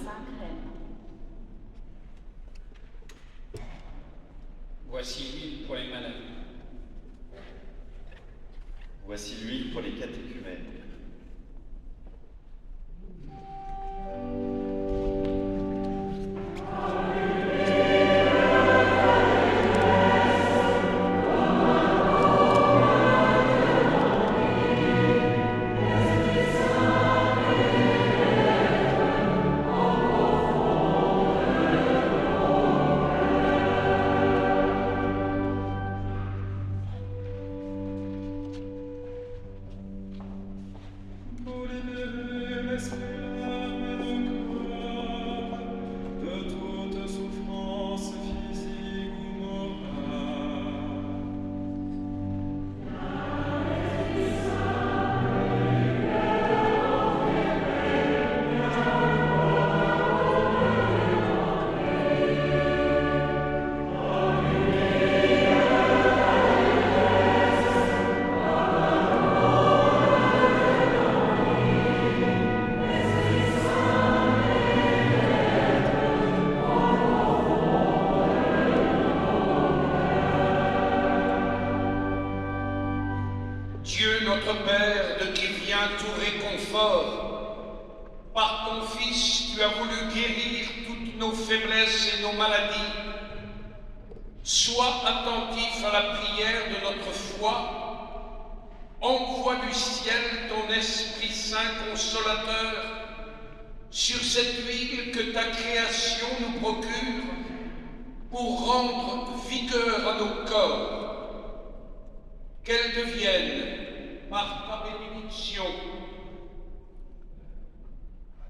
Saint-Crème. Voici l'huile pour les malades. Voici l'huile pour les catéchumènes. Dieu notre Père, de qui vient tout réconfort, par ton Fils, tu as voulu guérir toutes nos faiblesses et nos maladies. Sois attentif à la prière de notre foi. Envoie du ciel ton Esprit Saint consolateur sur cette huile que ta création nous procure pour rendre vigueur à nos corps. Qu'elle devienne, par ta bénédiction,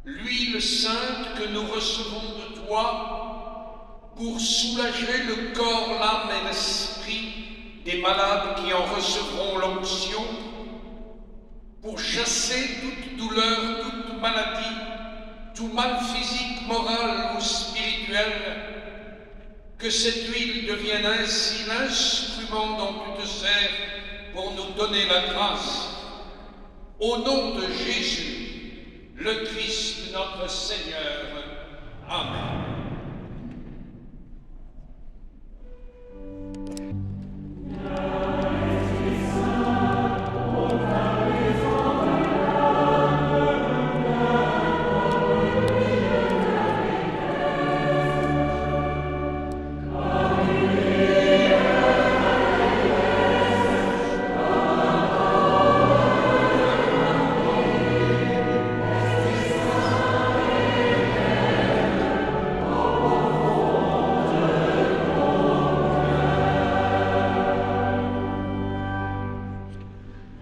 l'huile sainte que nous recevons de toi pour soulager le corps, l'âme et l'esprit des malades qui en recevront l'onction, pour chasser toute douleur, toute maladie, tout mal physique, moral ou spirituel. Que cette huile devienne ainsi l'instrument dont tu te sers pour nous donner la grâce. Au nom de Jésus, le Christ notre Seigneur. Amen.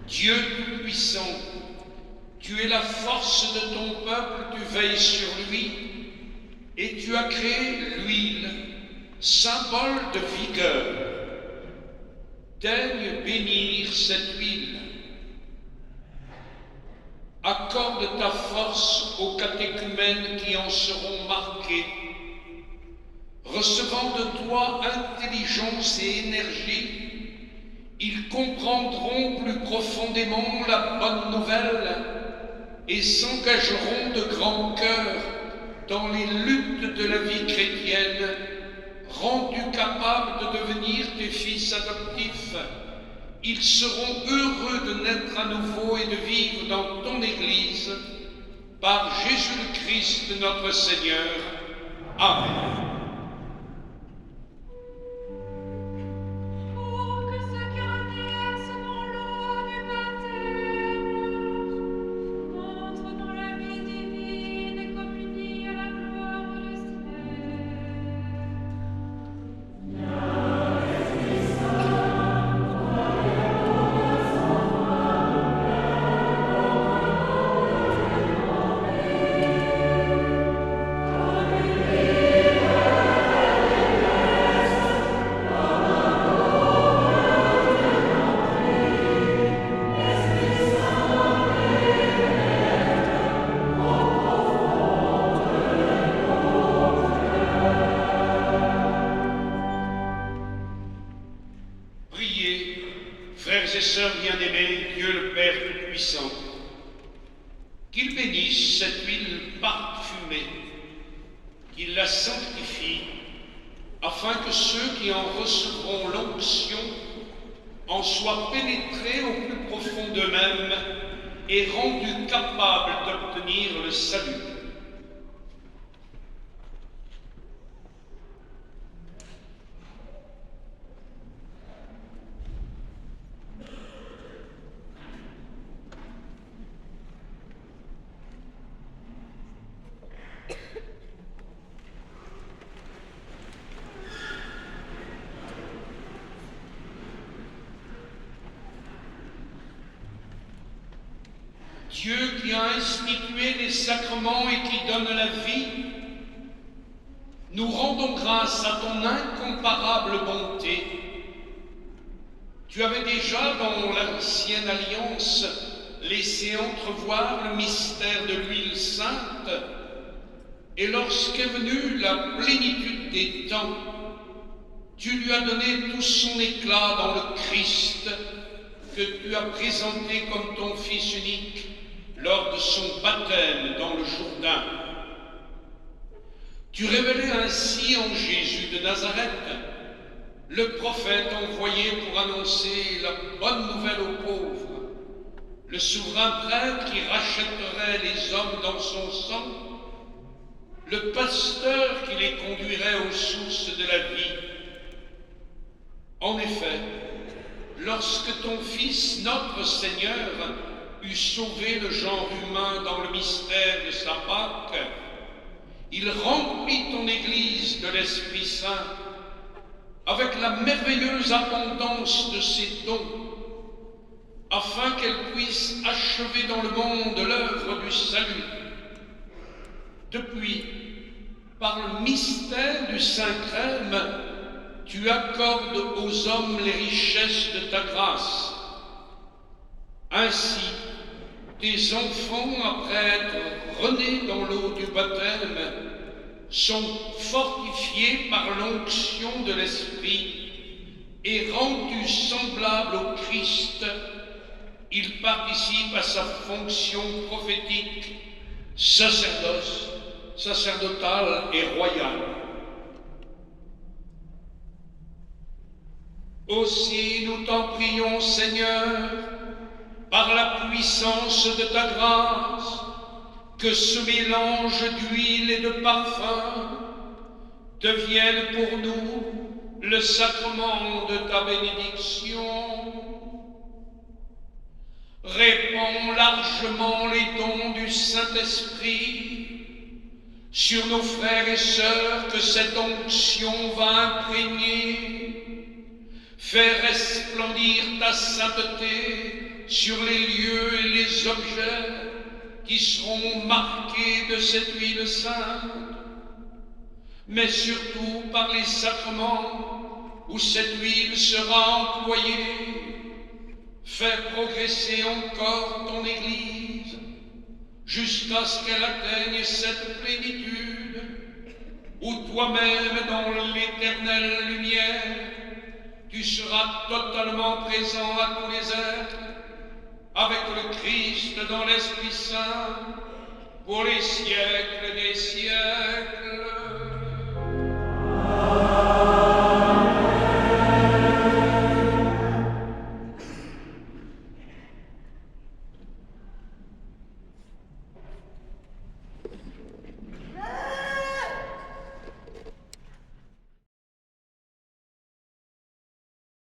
Dieu Tout-Puissant, tu es la force de ton peuple, tu veilles sur lui, et tu as créé l'huile, symbole de vigueur. Daigne bénir cette huile. Accorde ta force aux catéchumènes qui en seront marqués, recevant de toi intelligence et énergie. Ils comprendront plus profondément la bonne nouvelle et s'engageront de grand cœur dans les luttes de la vie chrétienne, rendus capables de devenir tes fils adoptifs. Ils seront heureux de naître à nouveau et de vivre dans ton Église, par Jésus le Christ notre Seigneur. Amen. Frères et sœurs bien-aimés, Dieu le Père Tout-Puissant, qu'il bénisse cette huile parfumée qu'il la sanctifie, afin que ceux qui en recevront l'onction en soient pénétrés au plus profond d'eux-mêmes et rendus capables d'obtenir le salut. Dieu qui a institué les sacrements et qui donne la vie, nous rendons grâce à ton incomparable bonté. Tu avais déjà dans l'ancienne alliance laissé entrevoir le mystère de l'huile sainte, et lorsqu'est venue la plénitude des temps, tu lui as donné tout son éclat dans le Christ que tu as présenté comme ton Fils unique lors de son baptême dans le Jourdain. Tu révélais ainsi en Jésus de Nazareth, le prophète envoyé pour annoncer la bonne nouvelle aux pauvres, le souverain prêtre qui rachèterait les hommes dans son sang, le pasteur qui les conduirait aux sources de la vie. En effet, lorsque ton Fils, notre Seigneur, eut sauvé le genre humain dans le mystère de sa Pâque, il remplit ton Église de l'Esprit Saint avec la merveilleuse abondance de ses dons, afin qu'elle puisse achever dans le monde l'œuvre du salut. Depuis, par le mystère du Saint-Crème, tu accordes aux hommes les richesses de ta grâce. Ainsi, tes enfants, après être renés dans l'eau du baptême, sont fortifiés par l'onction de l'Esprit et rendus semblables au Christ. Ils participent à sa fonction prophétique, sacerdoce, sacerdotal et royal. Aussi nous t'en prions, Seigneur, par la puissance de ta grâce, que ce mélange d'huile et de parfum devienne pour nous le sacrement de ta bénédiction. Répands largement les dons du Saint-Esprit sur nos frères et sœurs que cette onction va imprégner. Fais resplendir ta sainteté sur les lieux et les objets qui seront marqués de cette huile sainte, mais surtout par les sacrements où cette huile sera employée. Fais progresser encore ton Église jusqu'à ce qu'elle atteigne cette plénitude où toi-même, dans l'éternelle lumière, tu seras totalement présent à tous les êtres, avec le Christ dans l'Esprit Saint, pour les siècles des siècles.